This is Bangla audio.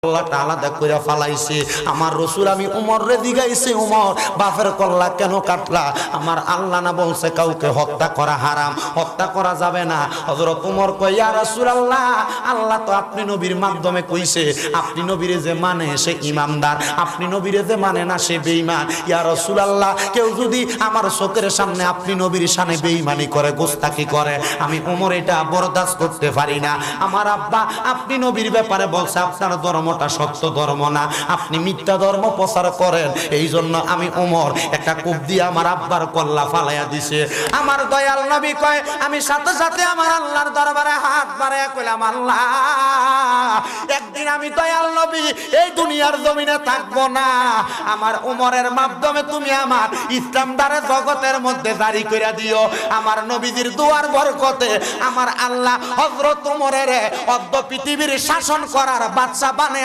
আল্লাহ তাআলা দা কইরা ফালাইছে। আমার রাসূল আমি উমর রে জিগাইছে, উমর বাপের কল্লা কেন কাটলা? আমার আল্লাহ না বলছে কাউকে হত্যা করা হারাম, হত্যা করা যাবে না। হযরত উমর কয়, ইয়া রাসূলুল্লাহ, আল্লাহ তো আপনি নবীর মাধ্যমে কইছে আপনি নবীরে যে মানে সে ঈমানদার, আপনি নবীরে যে মানে না সে বেঈমান। ইয়া রাসূলুল্লাহ, কেউ যদি আমার চোখের সামনে আপনি নবীর শানে বেঈমানি করে, গোস্তাকি করে, আমি উমর এটা বরদাস্ত করতে পারি না। আমার আব্বা আপনি নবীর ব্যাপারে বলছে আপনার ধর্মটা সত্য ধর্ম না, আপনি মিথ্যা ধর্ম প্রচার করেন, এই জন্য আমি উমর একটা কূপ দিয়ে আমার আব্বার কল্লা ফালাইয়া দিছে। আমার দয়াল নবী কয়, আমি সাথে সাথে আমার আল্লাহর দরবারে হাত বাড়াইয়া কইলাম, আল্লাহ একদিন আমি দয়াল নবী এই দুনিয়ার জমিনে থাকবো না, আমার উমরের মাধ্যমে তুমি আমার ইসলামদারে জগতের মধ্যে জারি কইরা দিও। আমার নবীজির দুয়ার বরকতে আমার আল্লাহ হযরত উমরের অর্ধ পৃথিবীর শাসন করার বাদশা বানাইয়া